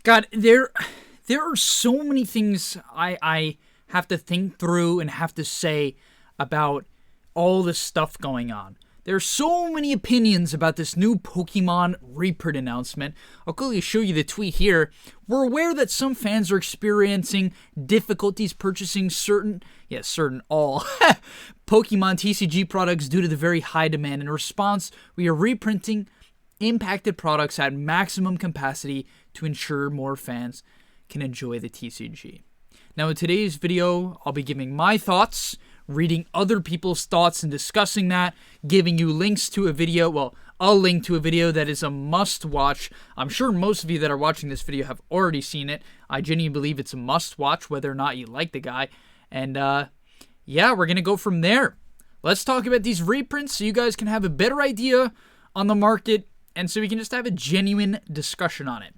God, there are so many things I have to think through and have to say about all this stuff going on. There are so many opinions about this new Pokemon reprint announcement. I'll quickly show you the tweet here. We're aware that some fans are experiencing difficulties purchasing certain all Pokemon TCG products due to the very high demand. In response, we are reprinting impacted products at maximum capacity to ensure more fans can enjoy the TCG. Now in today's video, I'll be giving my thoughts, reading other people's thoughts and discussing that, giving you links to a video, well, a link to a video that is a must-watch. I'm sure most of you that are watching this video have already seen it. I genuinely believe it's a must-watch, whether or not you like the guy. And, yeah, we're going to go from there. Let's talk about these reprints so you guys can have a better idea on the market and so we can just have a genuine discussion on it.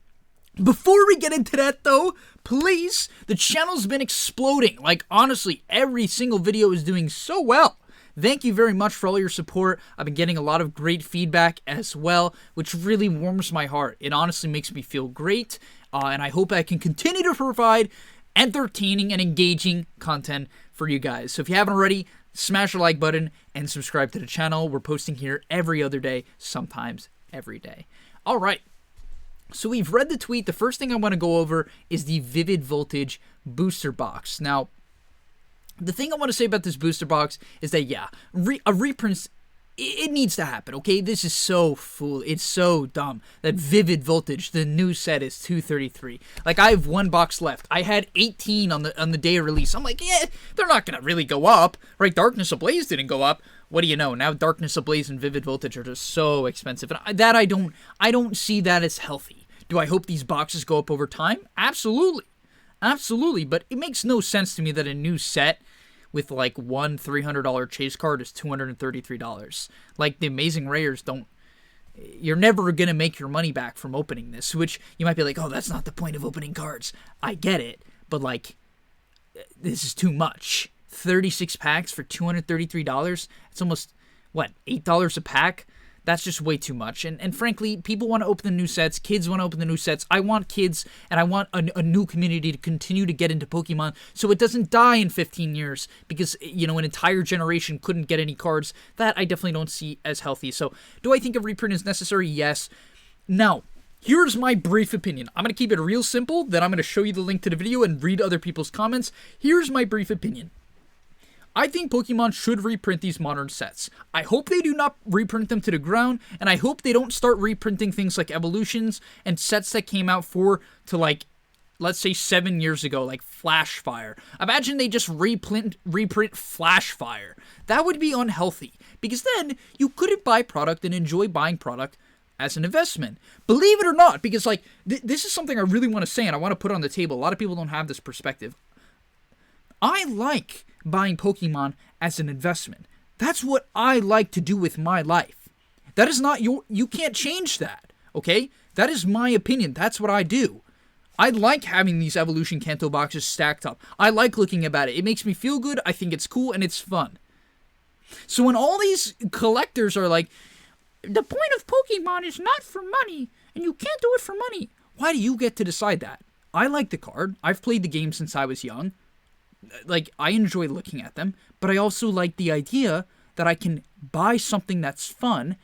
Before we get into that, though, please, the channel's been exploding. Like, honestly, every single video is doing so well. Thank you very much for all your support. I've been getting a lot of great feedback as well, which really warms my heart. It honestly makes me feel great, and I hope I can continue to provide entertaining and engaging content for you guys. So if you haven't already, smash the like button and subscribe to the channel. We're posting here every other day, sometimes every day. All right. So we've read the tweet. The first thing I want to go over is the Vivid Voltage booster box. Now, the thing I want to say about this booster box is that, yeah, a reprint, it needs to happen, okay? This is so it's so dumb that Vivid Voltage, the new set, is $233. Like, I have one box left. I had 18 on the day of release. I'm like, yeah, they're not going to really go up, right? Darkness Ablaze didn't go up. What do you know? Now Darkness Ablaze and Vivid Voltage are just so expensive. And that I don't see that as healthy. Do I hope these boxes go up over time? Absolutely. Absolutely. But it makes no sense to me that a new set with like one $300 chase card is $233. Like, the Amazing Rares don't... You're never going to make your money back from opening this, which you might be like, oh, that's not the point of opening cards. I get it. But, like, this is too much. 36 packs for $233? It's almost, what, $8 a pack? That's just way too much. And frankly, people want to open the new sets. Kids want to open the new sets. I want kids, and I want a new community to continue to get into Pokemon so it doesn't die in 15 years because, you know, an entire generation couldn't get any cards. That I definitely don't see as healthy. So, do I think a reprint is necessary? Yes. Now, here's my brief opinion. I'm going to keep it real simple. Then I'm going to show you the link to the video and read other people's comments. Here's my brief opinion. I think Pokemon should reprint these modern sets. I hope they do not reprint them to the ground, and I hope they don't start reprinting things like evolutions and sets that came out like, let's say 7 years ago, like Flash Fire. Imagine they just reprint Flash Fire. That would be unhealthy, because then you couldn't buy product and enjoy buying product as an investment. Believe it or not, because like, this is something I really want to say and I want to put on the table. A lot of people don't have this perspective. I like buying Pokemon as an investment. That's what I like to do with my life. That is not you can't change that, okay? That is my opinion. That's what I do. I like having these Evolution Kanto boxes stacked up. I like looking about it. It makes me feel good. I think it's cool and it's fun. So when all these collectors are like, the point of Pokemon is not for money, and you can't do it for money, why do you get to decide that? I like the card. I've played the game since I was young. Like, I enjoy looking at them, but I also like the idea that I can buy something that's fun,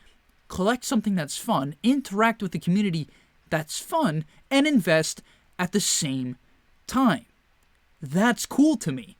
collect something that's fun, interact with the community that's fun, and invest at the same time. That's cool to me.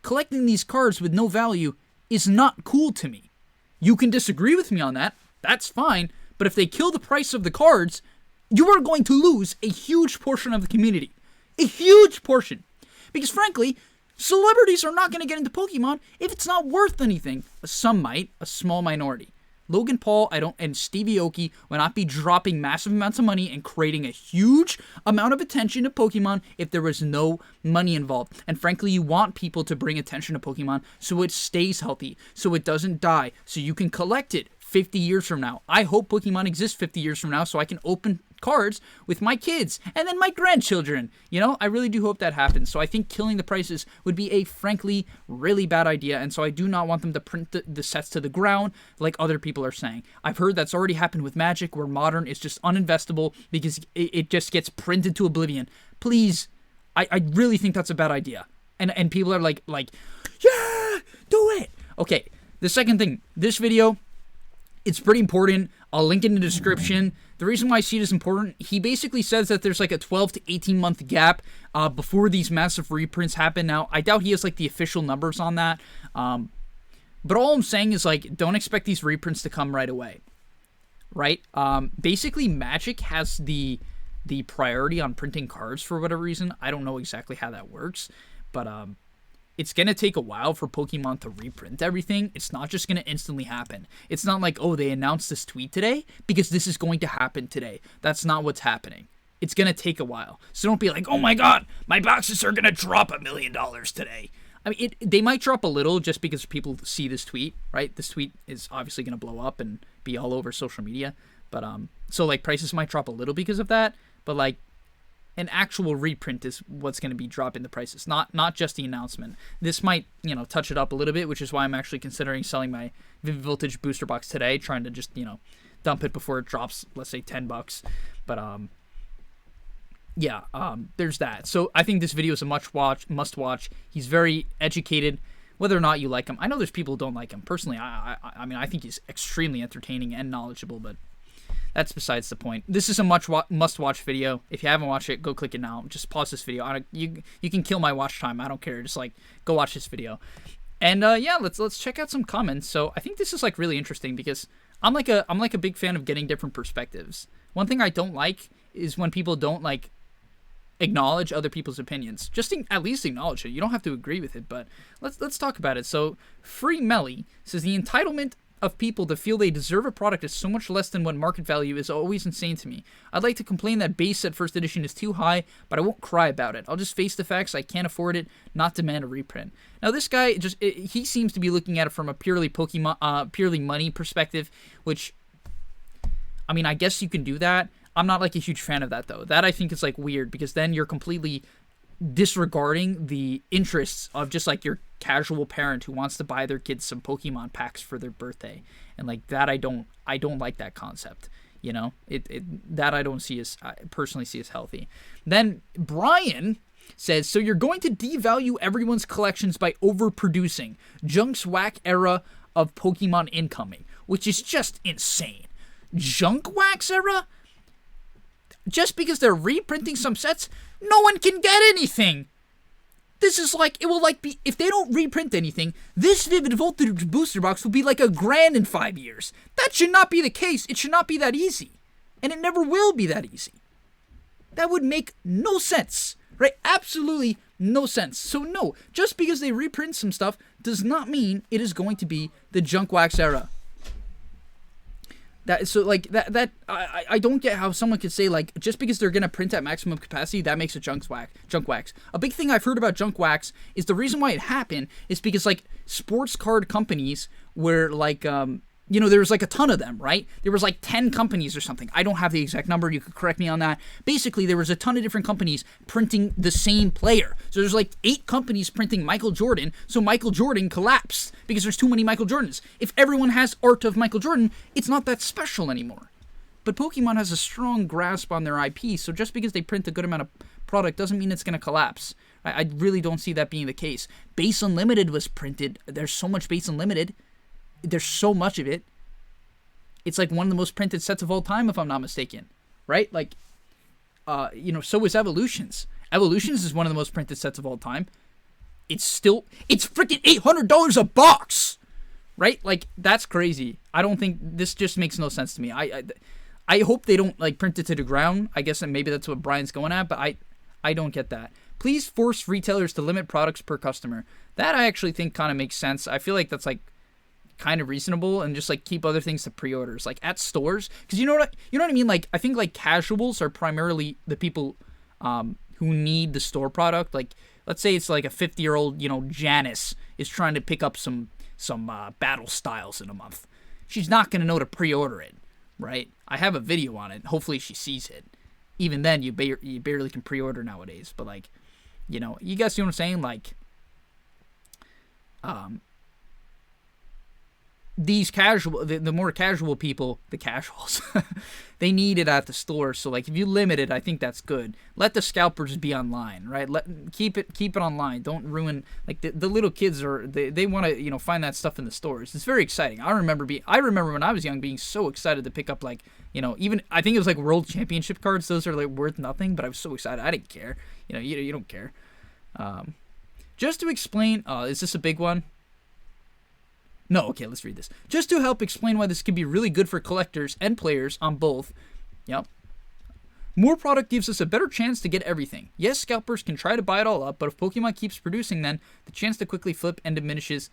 Collecting these cards with no value is not cool to me. You can disagree with me on that, that's fine, but if they kill the price of the cards, you are going to lose a huge portion of the community. A huge portion. Because frankly, celebrities are not going to get into Pokemon if it's not worth anything. Some might, a small minority. Logan Paul, and Stevie Aoki will not be dropping massive amounts of money and creating a huge amount of attention to Pokemon if there was no money involved. And frankly, you want people to bring attention to Pokemon so it stays healthy, so it doesn't die, so you can collect it 50 years from now. I hope Pokemon exists 50 years from now so I can open cards with my kids and then my grandchildren. You know, I really do hope that happens. So I think killing the prices would be a frankly really bad idea, and so I do not want them to print the sets to the ground like other people are saying. I've heard that's already happened with Magic, where Modern is just uninvestable because it just gets printed to oblivion. Please, I really think that's a bad idea. And people are like, yeah, do it. Okay, the second thing, this video, it's pretty important. I'll link it in the description. The reason why I see it as important, he basically says that there's like a 12 to 18 month gap before these massive reprints happen. Now, I doubt he has like the official numbers on that. But all I'm saying is like, don't expect these reprints to come right away. Right? Basically, Magic has the priority on printing cards for whatever reason. I don't know exactly how that works. But it's going to take a while for Pokemon to reprint everything. It's not just going to instantly happen. It's not like, oh, they announced this tweet today because this is going to happen today. That's not what's happening. It's going to take a while. So don't be like, oh my god, my boxes are going to drop $1 million today. I mean, they might drop a little just because people see this tweet, right? This tweet is obviously going to blow up and be all over social media. But, so like prices might drop a little because of that. But like, an actual reprint is what's going to be dropping the prices, not just the announcement. This might, you know, touch it up a little bit, which is why I'm actually considering selling my Vivid Voltage booster box today, trying to just, you know, dump it before it drops, let's say $10. But yeah, there's that. So I think this video is a must watch. He's very educated, whether or not you like him. I know there's people who don't like him. Personally, I mean, I think he's extremely entertaining and knowledgeable, but that's besides the point. This is a must-watch video. If you haven't watched it, go click it now. Just pause this video. You can kill my watch time. I don't care. Just like go watch this video. And yeah, let's check out some comments. So I think this is like really interesting because I'm like a big fan of getting different perspectives. One thing I don't like is when people don't like acknowledge other people's opinions. Just at least acknowledge it. You don't have to agree with it, but let's talk about it. So Free Melly says the entitlement of people to feel they deserve a product is so much less than what market value is always insane to me. I'd like to complain that base set first edition is too high, but I won't cry about it. I'll just face the facts. I can't afford it, not demand a reprint. Now this guy he seems to be looking at it from a purely purely money perspective, which, I mean, I guess you can do that. I'm not like a huge fan of that though. That I think is like weird because then you're completely disregarding the interests of just like your casual parent who wants to buy their kids some Pokemon packs for their birthday, and like that I don't like that concept. You know, that I don't see as, I personally see as healthy. Then Brian says, so you're going to devalue everyone's collections by overproducing. Junk's whack era of Pokemon incoming, which is just insane. Junk wax era? Just because they're reprinting some sets, no one can get anything. This is like, it will like be, if they don't reprint anything, this Vivid Voltage booster box will be like $1,000 in 5 years. That should not be the case. It should not be that easy. And it never will be that easy. That would make no sense, right? Absolutely no sense. So no, just because they reprint some stuff does not mean it is going to be the junk wax era. I don't get how someone could say, like, just because they're going to print at maximum capacity, that makes it junk wax. A big thing I've heard about junk wax is the reason why it happened is because, like, sports card companies were, like, you know, there was like a ton of them, right? There was like 10 companies or something. I don't have the exact number. You could correct me on that. Basically, there was a ton of different companies printing the same player. So there's like 8 companies printing Michael Jordan. So Michael Jordan collapsed because there's too many Michael Jordans. If everyone has art of Michael Jordan, it's not that special anymore. But Pokemon has a strong grasp on their IP. So just because they print a good amount of product doesn't mean it's going to collapse. I really don't see that being the case. Base Unlimited was printed. There's so much Base Unlimited. There's so much of it. It's like one of the most printed sets of all time, if I'm not mistaken, right? Like, you know, so is Evolutions. Evolutions is one of the most printed sets of all time. It's freaking $800 a box, right? Like, that's crazy. I don't think, this just makes no sense to me. I hope they don't, like, print it to the ground. I guess maybe that's what Brian's going at, but I don't get that. Please force retailers to limit products per customer. That I actually think kind of makes sense. I feel like that's, like, kind of reasonable, and just like keep other things to pre-orders, like at stores, because you know what I mean. Like, I think like casuals are primarily the people who need the store product. Like, let's say it's like a 50-year-old, you know, Janice is trying to pick up some battle styles in a month. She's not gonna know to pre-order it, right? I have a video on it. Hopefully she sees it. Even then, you barely can pre-order nowadays. But, like, you know, you guys see what I'm saying? Like, these casual, the more casual people, the casuals, they need it at the store. So, like, if you limit it, I think that's good. Let the scalpers be online, right? Keep it online. Don't ruin, like, the little kids they want to, you know, find that stuff in the stores. It's very exciting. I remember when I was young being so excited to pick up, like, you know, even I think it was like World Championship cards. Those are like worth nothing, but I was so excited. I didn't care. You know, you don't care. Just to explain, is this a big one? No, okay, let's read this. Just to help explain why this could be really good for collectors and players on both. Yep. More product gives us a better chance to get everything. Yes, scalpers can try to buy it all up, but if Pokemon keeps producing, then the chance to quickly flip and diminishes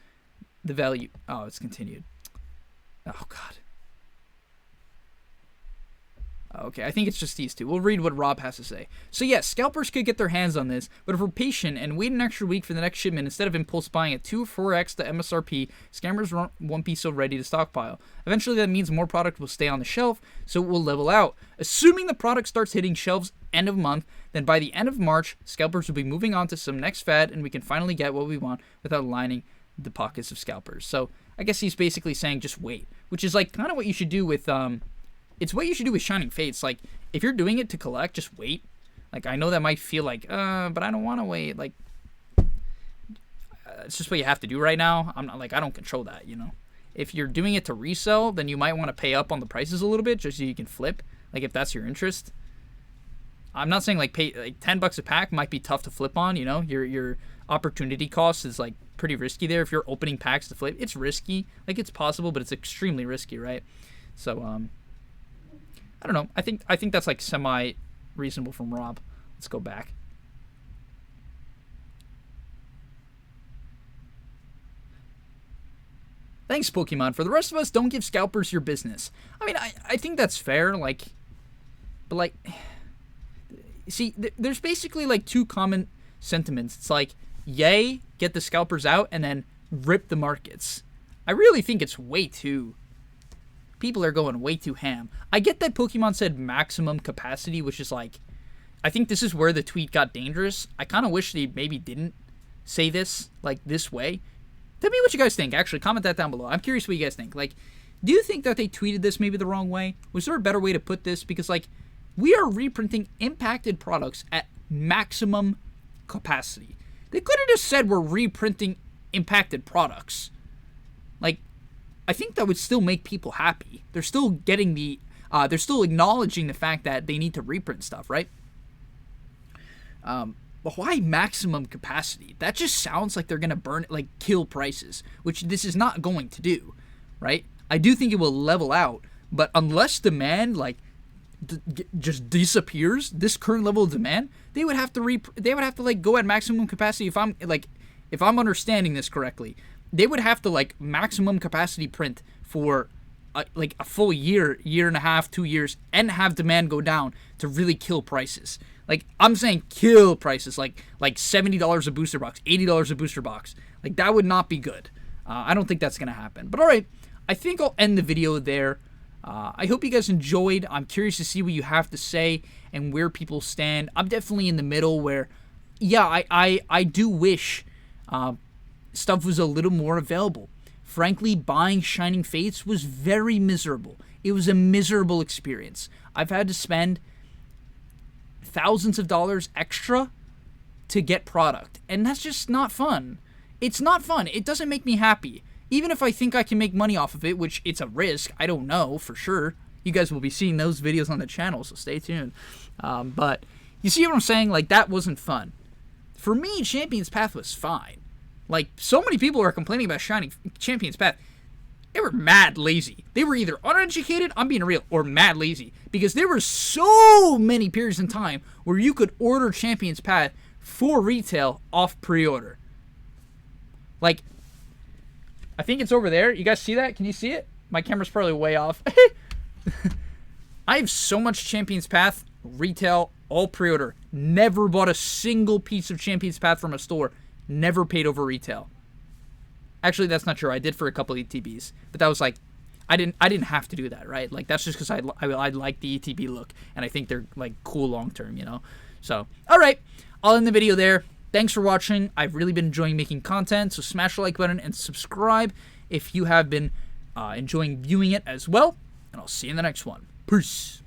the value. Oh, it's continued. Oh, God. Okay, I think it's just these two. We'll read what Rob has to say. So yes, scalpers could get their hands on this, but if we're patient and wait an extra week for the next shipment instead of impulse buying at 2 or 4x the MSRP, scammers won't be so ready to stockpile. Eventually that means more product will stay on the shelf, so it will level out. Assuming the product starts hitting shelves end of month, then by the end of March, scalpers will be moving on to some next fad and we can finally get what we want without lining the pockets of scalpers. So I guess he's basically saying just wait, which is like kind of what you should do with it's what you should do with Shining Fates. Like, if you're doing it to collect, just wait. Like, I know that might feel like, but I don't want to wait. Like, it's just what you have to do right now. I'm not, like, I don't control that, you know. If you're doing it to resell, then you might want to pay up on the prices a little bit just so you can flip. Like, if that's your interest. I'm not saying, like, pay, like, $10 a pack might be tough to flip on, you know. Your opportunity cost is, like, pretty risky there. If you're opening packs to flip, it's risky. Like, it's possible, but it's extremely risky, right? So, I don't know. I think that's like semi-reasonable from Rob. Let's go back. Thanks, Pokemon. For the rest of us, don't give scalpers your business. I mean, I think that's fair. Like, but like, see, there's basically like two common sentiments. It's like, yay, get the scalpers out, and then rip the markets. I really think it's way too. People are going way too ham. I get that Pokemon said maximum capacity, which is like, I think this is where the tweet got dangerous. I kind of wish they maybe didn't say this, like, this way. Tell me what you guys think. Actually, comment that down below. I'm curious what you guys think. Like, do you think that they tweeted this maybe the wrong way? Was there a better way to put this? Because, like, we are reprinting impacted products at maximum capacity. They could have just said we're reprinting impacted products. Like, I think that would still make people happy. They're still getting the, they're still acknowledging the fact that they need to reprint stuff, right? But why maximum capacity? That just sounds like they're going to kill prices, which this is not going to do, right? I do think it will level out, but unless demand, like, just disappears, this current level of demand, they would have to like go at maximum capacity. If I'm understanding this correctly, they would have to like maximum capacity print for like a full year and a half, 2 years, and have demand go down to really kill prices. Like, I'm saying kill prices, like $70 a booster box, $80 a booster box. Like, that would not be good. I don't think that's gonna happen. But all right, I think I'll end the video there. I hope you guys enjoyed. I'm curious to see what you have to say and where people stand. I'm definitely in the middle where, yeah, I do wish stuff was a little more available. Frankly, buying Shining Fates was very miserable. It was a miserable experience. I've had to spend thousands of dollars extra to get product, and that's just not fun. It's not fun. It doesn't make me happy. Even if I think I can make money off of it, which it's a risk, I don't know for sure. You guys will be seeing those videos on the channel, so stay tuned. But you see what I'm saying? Like, that wasn't fun. For me, Champion's Path was fine. Like, so many people are complaining about Shining Champion's Path. They were mad lazy. They were either uneducated, I'm being real, or mad lazy. Because there were so many periods in time where you could order Champion's Path for retail off pre-order. Like, I think it's over there. You guys see that? Can you see it? My camera's probably way off. I have so much Champion's Path retail, all pre-order. Never bought a single piece of Champion's Path from a store. Never paid over retail. Actually, that's not true. I did for a couple of ETBs. But that was like, I didn't have to do that, right? Like, that's just because I like the ETB look, and I think they're, like, cool long term, you know? So, alright, I'll end the video there. Thanks for watching. I've really been enjoying making content, so smash the like button and subscribe if you have been enjoying viewing it as well. And I'll see you in the next one. Peace.